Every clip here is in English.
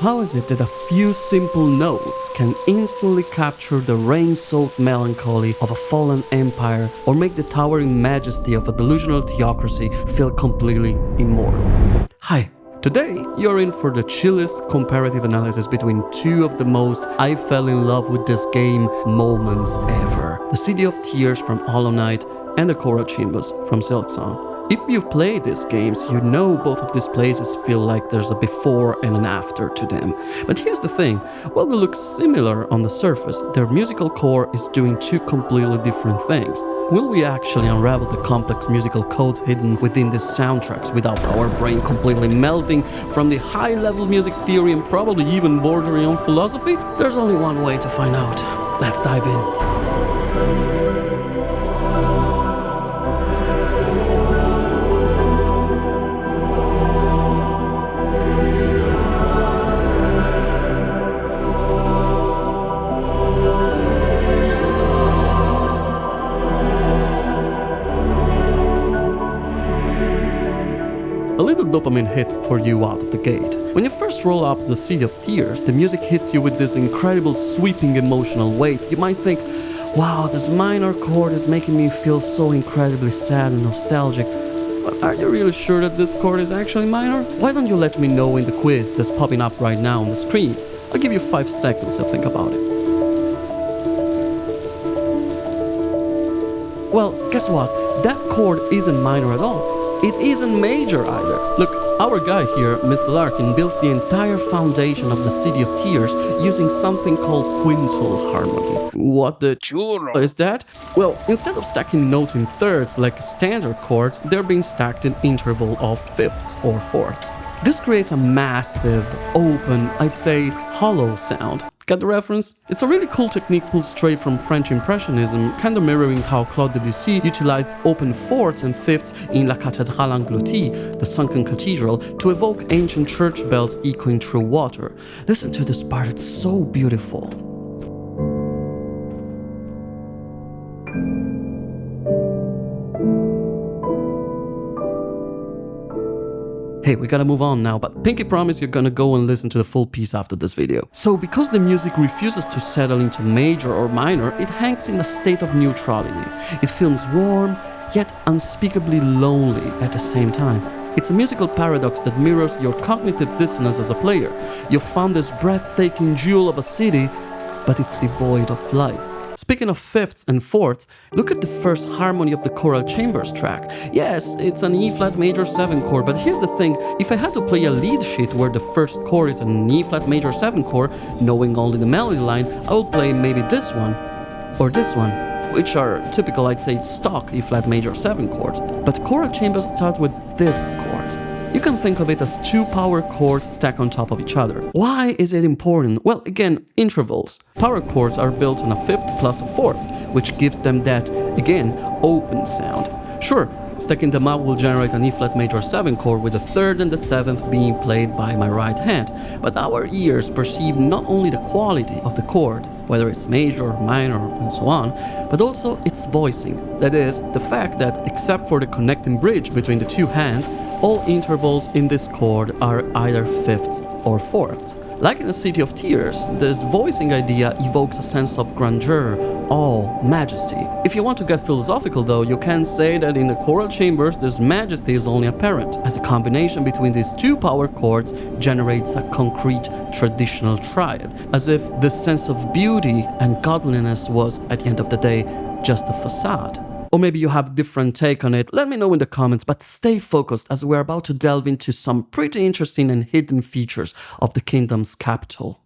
How is it that a few simple notes can instantly capture the rain-soaked melancholy of a fallen empire or make the towering majesty of a delusional theocracy feel completely immortal? Hi, today you're in for the chillest comparative analysis between two of the most I fell in love with this game moments ever. The City of Tears from Hollow Knight and the Choral Chambers from Silksong. If you've played these games, you know both of these places feel like there's a before and an after to them. But here's the thing, while they look similar on the surface, their musical core is doing two completely different things. Will we actually unravel the complex musical codes hidden within these soundtracks without our brain completely melting from the high-level music theory and probably even bordering on philosophy? There's only one way to find out. Let's dive in. A little dopamine hit for you out of the gate. When you first roll up to the City of Tears, the music hits you with this incredible sweeping emotional weight. You might think, wow, this minor chord is making me feel so incredibly sad and nostalgic. But are you really sure that this chord is actually minor? Why don't you let me know in the quiz that's popping up right now on the screen? I'll give you 5 seconds to think about it. Well, guess what? That chord isn't minor at all. It isn't major either. Look, our guy here, Mr. Larkin, builds the entire foundation of the City of Tears using something called Quintal Harmony. What the churro is that? Well, instead of stacking notes in thirds like standard chords, they're being stacked in interval of fifths or fourths. This creates a massive, open, I'd say hollow sound. Get the reference? It's a really cool technique pulled straight from French Impressionism, kind of mirroring how Claude Debussy utilized open fourths and fifths in La Cathédrale Engloutie, the sunken cathedral, to evoke ancient church bells echoing through water. Listen to this part, it's so beautiful. Hey, we gotta move on now, but pinky promise you're gonna go and listen to the full piece after this video. So, because the music refuses to settle into major or minor, it hangs in a state of neutrality. It feels warm, yet unspeakably lonely at the same time. It's a musical paradox that mirrors your cognitive dissonance as a player. You've found this breathtaking jewel of a city, but it's devoid of life. Speaking of fifths and fourths, look at the first harmony of the Choral Chambers track. Yes, it's an E-flat major 7 chord, but here's the thing, if I had to play a lead sheet where the first chord is an E-flat major 7 chord, knowing only the melody line, I would play maybe this one, or this one, which are typical, I'd say, stock E-flat major 7 chords. But Choral Chambers starts with this chord. You can think of it as 2 power chords stacked on top of each other. Why is it important? Well, again, intervals. Power chords are built on a fifth plus a fourth, which gives them that, again, open sound. Sure, stacking them up will generate an E-flat major 7 chord with the third and the seventh being played by my right hand, but our ears perceive not only the quality of the chord, whether it's major, minor, and so on, but also its voicing. That is, the fact that, except for the connecting bridge between the two hands, all intervals in this chord are either fifths or fourths. Like in the City of Tears, this voicing idea evokes a sense of grandeur, awe, majesty. If you want to get philosophical though, you can say that in the Choral Chambers this majesty is only apparent, as a combination between these 2 power chords generates a concrete traditional triad, as if this sense of beauty and godliness was, at the end of the day, just a facade. Or maybe you have a different take on it, let me know in the comments, but stay focused as we're about to delve into some pretty interesting and hidden features of the kingdom's capital.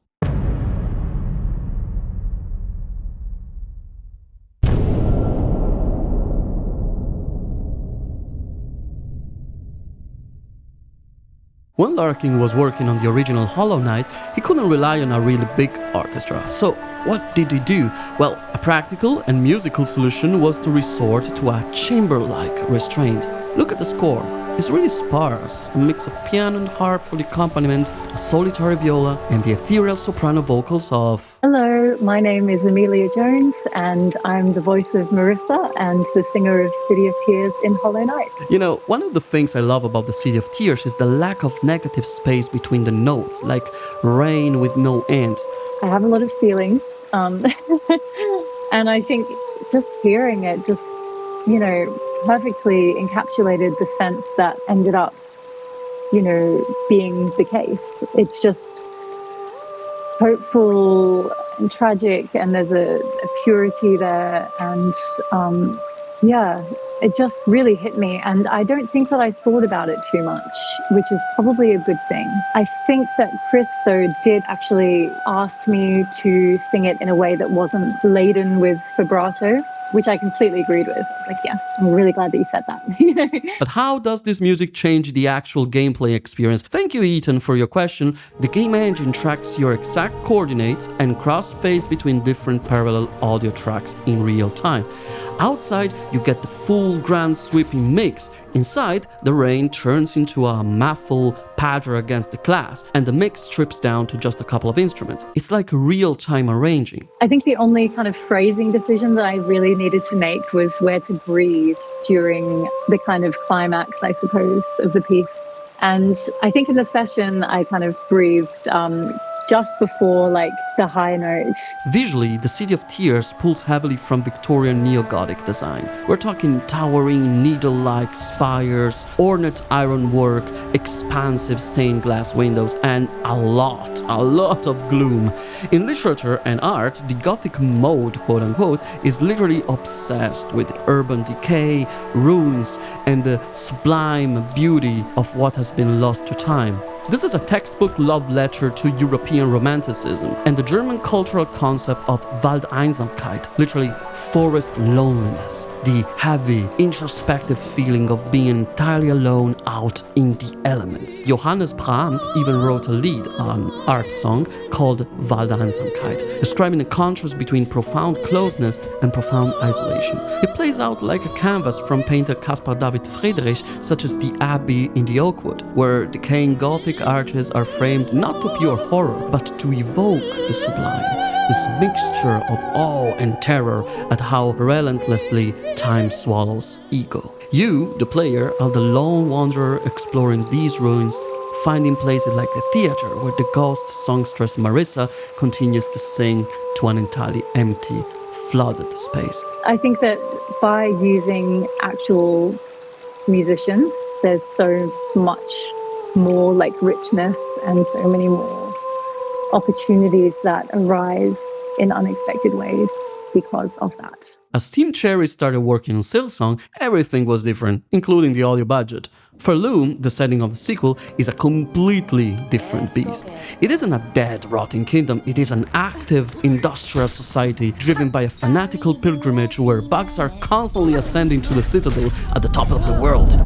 When Larkin was working on the original Hollow Knight, he couldn't rely on a really big orchestra. So what did he do? Well, a practical and musical solution was to resort to a chamber-like restraint. Look at the score. It's really sparse, a mix of piano and harp for the accompaniment, a solitary viola, and the ethereal soprano vocals of... Hello, Hello, my name is Amelia Jones, and I'm the voice of Marissa and the singer of City of Tears in Hollow Knight. You know, one of the things I love about the City of Tears is the lack of negative space between the notes, like rain with no end. I have a lot of feelings, and I think just hearing it just, perfectly encapsulated the sense that ended up, being the case. It's just hopeful and tragic, and there's a purity there, and it just really hit me, and I don't think that I thought about it too much, which is probably a good thing. I think that Chris, though, did actually ask me to sing it in a way that wasn't laden with vibrato, which I completely agreed with. I was like, yes, I'm really glad that you said that. But how does this music change the actual gameplay experience? Thank you, Ethan, for your question. The game engine tracks your exact coordinates and crossfades between different parallel audio tracks in real time. Outside, you get the full grand sweeping mix. Inside, the rain turns into a muffled patter against the glass, and the mix strips down to just a couple of instruments. It's like real-time arranging. I think the only kind of phrasing decision that I really needed to make was where to breathe during the kind of climax, I suppose, of the piece. And I think in the session, I kind of breathed just before the high note. Visually, the City of Tears pulls heavily from Victorian Neo-Gothic design. We're talking towering needle-like spires, ornate ironwork, expansive stained glass windows, and a lot of gloom. In literature and art, the Gothic mode, quote-unquote, is literally obsessed with urban decay, ruins, and the sublime beauty of what has been lost to time. This is a textbook love letter to European Romanticism and the German cultural concept of Waldeinsamkeit, literally forest loneliness, the heavy, introspective feeling of being entirely alone out in the elements. Johannes Brahms even wrote a lied, an art song, called Waldeinsamkeit, describing the contrast between profound closeness and profound isolation. It plays out like a canvas from painter Caspar Friedrich, such as the Abbey in the Oakwood, where decaying Gothic arches are framed not to pure horror, but to evoke the sublime. This mixture of awe and terror at how relentlessly time swallows ego. You, the player, are the lone wanderer exploring these ruins, finding places like the theater where the ghost songstress Marissa continues to sing to an entirely empty, flooded space. I think that by using actual musicians, there's so much more richness and so many more opportunities that arise in unexpected ways because of that. As Team Cherry started working on Silksong, everything was different, including the audio budget. For Loom, the setting of the sequel is a completely different beast. It isn't a dead, rotting kingdom, it is an active, industrial society driven by a fanatical pilgrimage where bugs are constantly ascending to the citadel at the top of the world.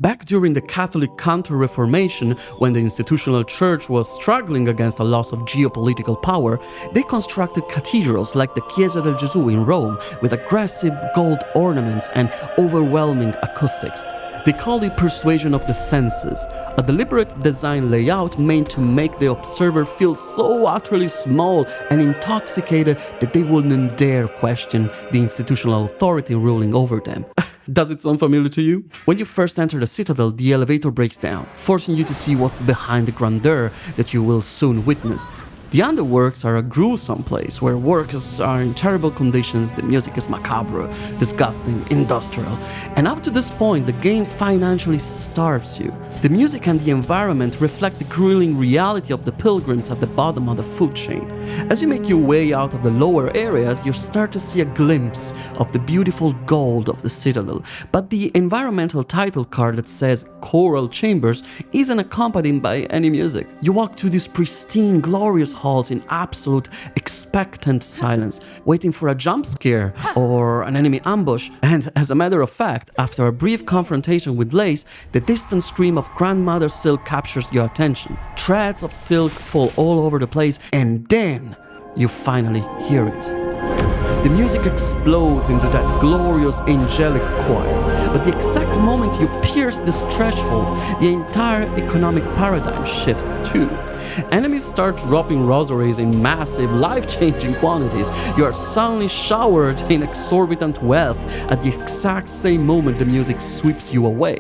Back during the Catholic Counter-Reformation, when the institutional church was struggling against a loss of geopolitical power, they constructed cathedrals like the Chiesa del Gesù in Rome, with aggressive gold ornaments and overwhelming acoustics. They called it Persuasion of the Senses, a deliberate design layout meant to make the observer feel so utterly small and intoxicated that they wouldn't dare question the institutional authority ruling over them. Does it sound familiar to you? When you first enter the citadel, the elevator breaks down, forcing you to see what's behind the grandeur that you will soon witness. The underworks are a gruesome place where workers are in terrible conditions, the music is macabre, disgusting, industrial, and up to this point the game financially starves you. The music and the environment reflect the grueling reality of the pilgrims at the bottom of the food chain. As you make your way out of the lower areas, you start to see a glimpse of the beautiful gold of the citadel, but the environmental title card that says Choral Chambers isn't accompanied by any music. You walk to these pristine, glorious halls in absolute expectant silence, waiting for a jump scare or an enemy ambush, and as a matter of fact, after a brief confrontation with Lace, the distant scream of grandmother silk captures your attention. Threads of silk fall all over the place, and then you finally hear it. The music explodes into that glorious angelic choir. But the exact moment you pierce this threshold, the entire economic paradigm shifts too. Enemies start dropping rosaries in massive, life-changing quantities. You are suddenly showered in exorbitant wealth at the exact same moment the music sweeps you away.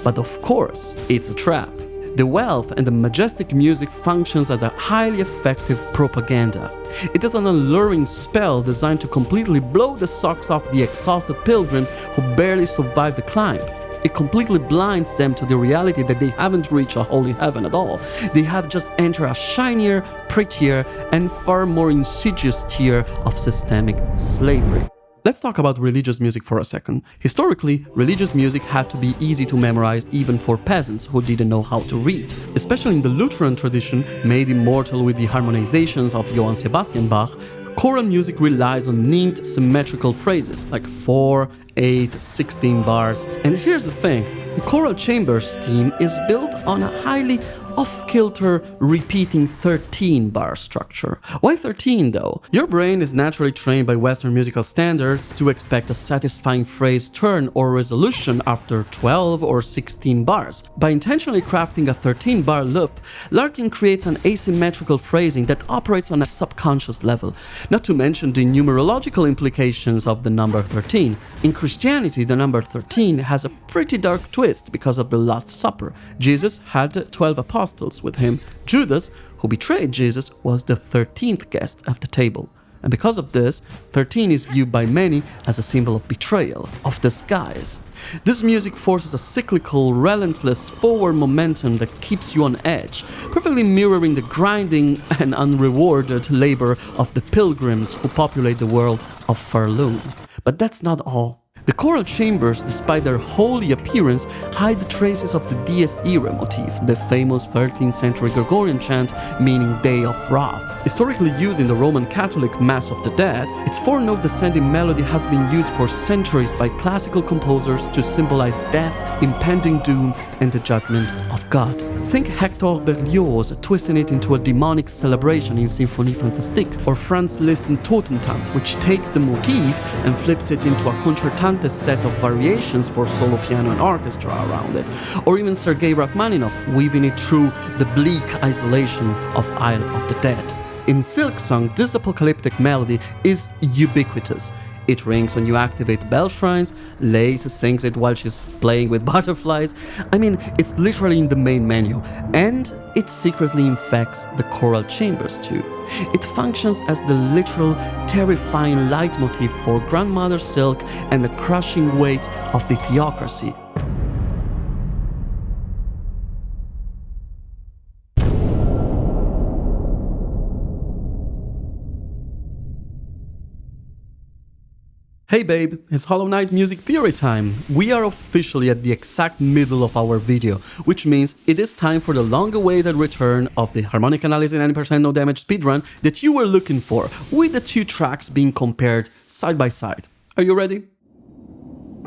But of course, it's a trap. The wealth and the majestic music functions as a highly effective propaganda. It is an alluring spell designed to completely blow the socks off the exhausted pilgrims who barely survived the climb. It completely blinds them to the reality that they haven't reached a holy heaven at all. They have just entered a shinier, prettier, and far more insidious tier of systemic slavery. Let's talk about religious music for a second. Historically, religious music had to be easy to memorize even for peasants who didn't know how to read. Especially in the Lutheran tradition, made immortal with the harmonizations of Johann Sebastian Bach, choral music relies on neat, symmetrical phrases like 4, 8, 16 bars. And here's the thing, the Choral Chambers theme is built on a highly off-kilter, repeating 13-bar structure. Why 13 though? Your brain is naturally trained by Western musical standards to expect a satisfying phrase turn or resolution after 12 or 16 bars. By intentionally crafting a 13-bar loop, Larkin creates an asymmetrical phrasing that operates on a subconscious level, not to mention the numerological implications of the number 13. In Christianity, the number 13 has a pretty dark twist because of the Last Supper. Jesus had 12 apostles with him. Judas, who betrayed Jesus, was the 13th guest at the table. And because of this, 13 is viewed by many as a symbol of betrayal, of disguise. This music forces a cyclical, relentless forward momentum that keeps you on edge, perfectly mirroring the grinding and unrewarded labor of the pilgrims who populate the world of Farloon. But that's not all. The choral chambers, despite their holy appearance, hide the traces of the Dies Irae motif, the famous 13th century Gregorian chant meaning Day of Wrath. Historically used in the Roman Catholic Mass of the Dead, its 4-note descending melody has been used for centuries by classical composers to symbolize death, impending doom, and the judgment of God. Think Hector Berlioz twisting it into a demonic celebration in Symphonie Fantastique, or Franz Liszt in Totentanz, which takes the motif and flips it into a concertante set of variations for solo piano and orchestra around it, or even Sergei Rachmaninoff weaving it through the bleak isolation of Isle of the Dead. In Silksong, this apocalyptic melody is ubiquitous. It rings when you activate bell shrines, Lace sings it while she's playing with butterflies. I mean, it's literally in the main menu, and it secretly infects the choral chambers too. It functions as the literal, terrifying leitmotif for Grandmother Silk and the crushing weight of the theocracy. Hey babe, it's Hollow Knight music theory time. We are officially at the exact middle of our video, which means it is time for the long-awaited return of the harmonic analysis 90% no damage speedrun that you were looking for, with the two tracks being compared side by side. Are you ready?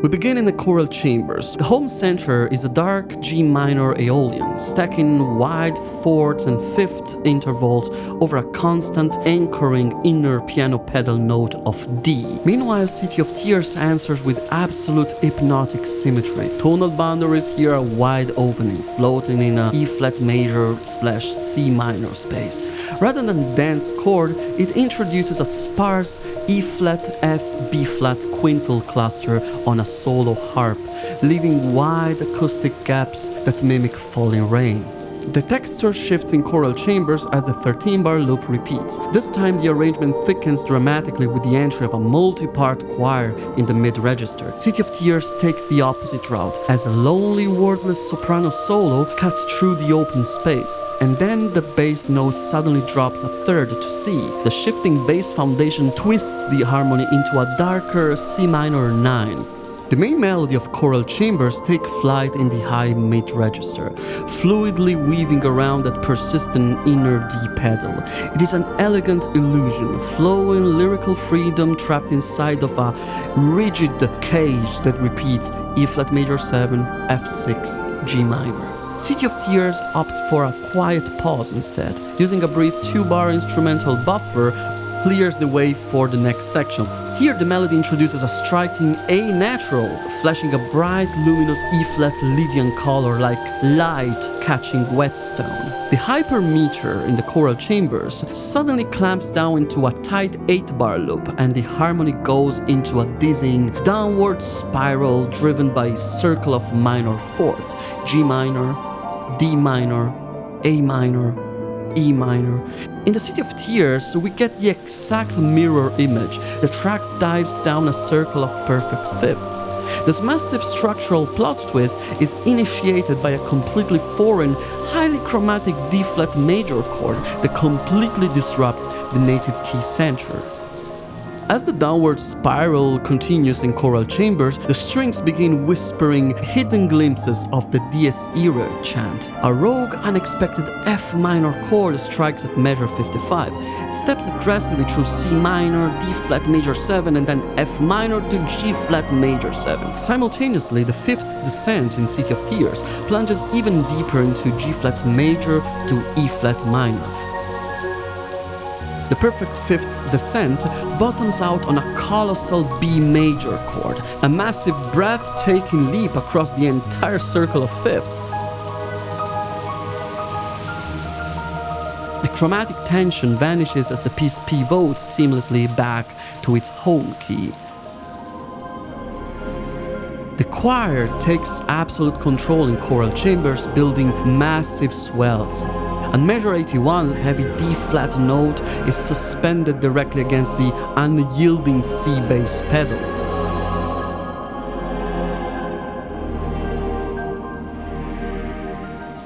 We begin in the choral chambers. The home center is a dark G minor Aeolian, stacking wide fourths and fifth intervals over a constant anchoring inner piano pedal note of D. Meanwhile, City of Tears answers with absolute hypnotic symmetry. Tonal boundaries here are wide opening, floating in a E flat major / C minor space. Rather than dense chord, it introduces a sparse E flat F B flat quintal cluster on a solo harp, leaving wide acoustic gaps that mimic falling rain. The texture shifts in choral chambers as the 13-bar loop repeats. This time the arrangement thickens dramatically with the entry of a multi-part choir in the mid-register. City of Tears takes the opposite route, as a lonely, wordless soprano solo cuts through the open space. And then the bass note suddenly drops a third to C. The shifting bass foundation twists the harmony into a darker C minor 9. The main melody of choral chambers take flight in the high mid-register, fluidly weaving around that persistent inner D pedal. It is an elegant illusion, flowing lyrical freedom trapped inside of a rigid cage that repeats E flat major 7, F6, G minor. City of Tears opts for a quiet pause instead, using a brief 2-bar instrumental buffer clears the way for the next section. Here the melody introduces a striking A natural, flashing a bright luminous E-flat Lydian color like light catching whetstone. The hypermeter in the choral chambers suddenly clamps down into a tight 8-bar loop, and the harmony goes into a dizzying downward spiral driven by a circle of minor fourths: G minor, D minor, A minor, E minor. In the City of Tears, we get the exact mirror image. The track dives down a circle of perfect fifths. This massive structural plot twist is initiated by a completely foreign, highly chromatic D-flat major chord that completely disrupts the native key center. As the downward spiral continues in choral chambers, the strings begin whispering hidden glimpses of the Dies Irae chant. A rogue, unexpected F minor chord strikes at measure 55. It steps aggressively through C minor, D flat major 7, and then F minor to G flat major 7. Simultaneously, the fifth's descent in City of Tears plunges even deeper into G flat major to E flat minor. The perfect fifth's descent bottoms out on a colossal B major chord, a massive breathtaking leap across the entire circle of fifths. The chromatic tension vanishes as the piece pivots seamlessly back to its home key. The choir takes absolute control in choral chambers, building massive swells. A measure 81 heavy D-flat note is suspended directly against the unyielding C bass pedal.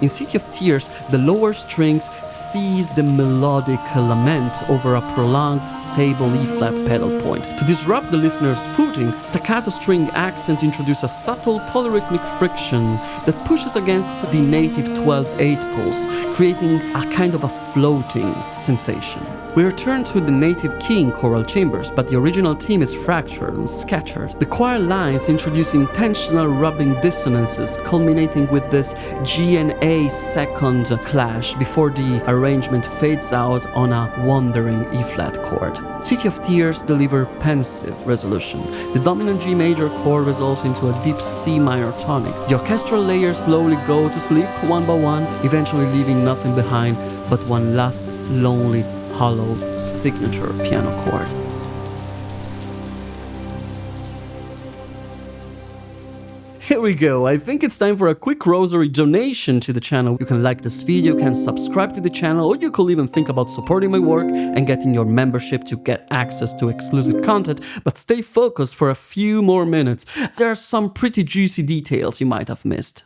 In City of Tears, the lower strings seize the melodic lament over a prolonged, stable E-flat pedal point. To disrupt the listener's footing, staccato string accents introduce a subtle polyrhythmic friction that pushes against the native 12/8 pulse, creating a kind of a floating sensation. We return to the native key in choral chambers, but the original theme is fractured and scattered. The choir lines introduce intentional rubbing dissonances, culminating with this G and A second clash before the arrangement fades out on a wandering E-flat chord. City of Tears deliver pensive resolution. The dominant G major chord resolves into a deep C minor tonic. The orchestral layers slowly go to sleep one by one, eventually leaving nothing behind but one last lonely hollow signature piano chord. Here we go, I think it's time for a quick rosary donation to the channel. You can like this video, you can subscribe to the channel, or you could even think about supporting my work and getting your membership to get access to exclusive content, but stay focused for a few more minutes. There are some pretty juicy details you might have missed.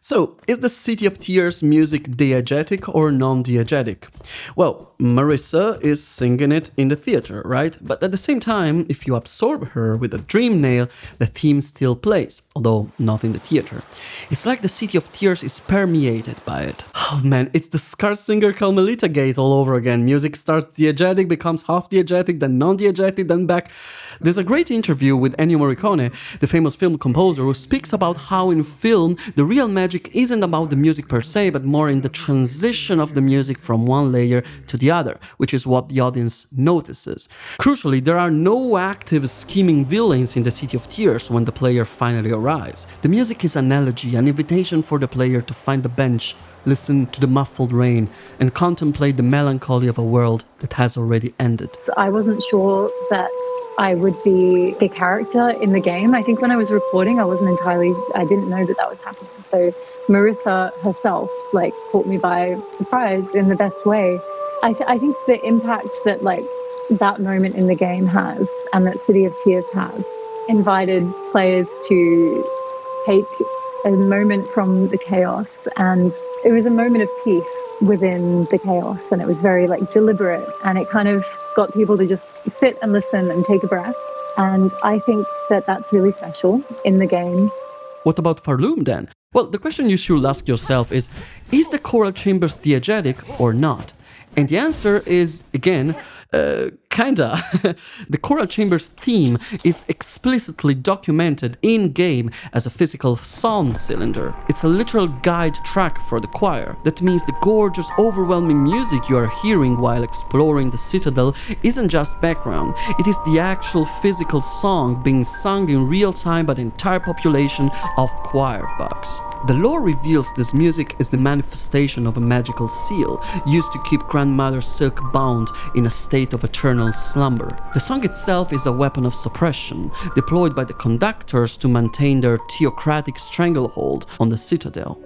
So, is the City of Tears music diegetic or non-diegetic? Well, Marissa is singing it in the theater, right? But at the same time, if you absorb her with a dream nail, the theme still plays, although not in the theater. It's like the City of Tears is permeated by it. Oh man, it's the Scar Singer Carmelita gate all over again. Music starts diegetic, becomes half diegetic, then non-diegetic, then back. There's a great interview with Ennio Morricone, the famous film composer, who speaks about how in film the real magic isn't about the music per se, but more in the transition of the music from one layer to the other, which is what the audience notices. Crucially, there are no active scheming villains in the City of Tears when the player finally arrives. The music is an elegy, an invitation for the player to find the bench, listen to the muffled rain, and contemplate the melancholy of a world that has already ended. I wasn't sure that I would be the character in the game. I think when I was recording, I didn't know that was happening. So Marissa herself, caught me by surprise in the best way. I think the impact that, that moment in the game has, and that City of Tears has, invited players to take a moment from the chaos, and it was a moment of peace within the chaos, and it was very deliberate, and it kind of got people to just sit and listen and take a breath. And I think that that's really special in the game. What about Farloom then? Well, the question you should ask yourself is the Choral Chambers diegetic or not? And the answer is, again, Kinda. The Choral Chambers theme is explicitly documented in-game as a physical sound cylinder. It's a literal guide track for the choir. That means the gorgeous, overwhelming music you are hearing while exploring the citadel isn't just background. It is the actual physical song being sung in real time by the entire population of choir bugs. The lore reveals this music is the manifestation of a magical seal used to keep Grandmother Silk bound in a state of eternal slumber. The song itself is a weapon of suppression, deployed by the conductors to maintain their theocratic stranglehold on the citadel.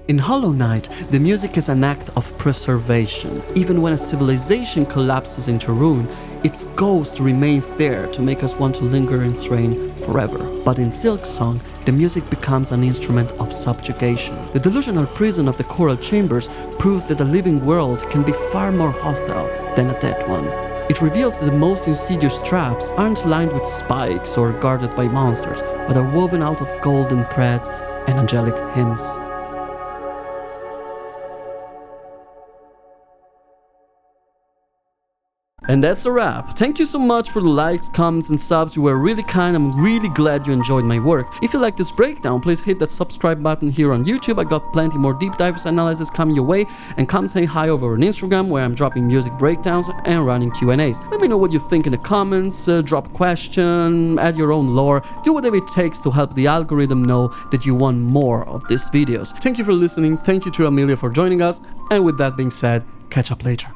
In Hollow Knight, the music is an act of preservation. Even when a civilization collapses into ruin, its ghost remains there to make us want to linger in its reign forever. But in Silksong, the music becomes an instrument of subjugation. The delusional prison of the choral chambers proves that a living world can be far more hostile than a dead one. It reveals that the most insidious traps aren't lined with spikes or guarded by monsters, but are woven out of golden threads and angelic hymns. And that's a wrap. Thank you so much for the likes, comments and subs. You were really kind. I'm really glad you enjoyed my work. If you like this breakdown, please hit that subscribe button here on YouTube. I got plenty more deep dives analysis coming your way, and come say hi over on Instagram, where I'm dropping music breakdowns and running Q&As. Let me know what you think in the comments, drop a question, add your own lore, do whatever it takes to help the algorithm know that you want more of these videos. Thank you for listening. Thank you to Amelia for joining us, and with that being said, catch up later.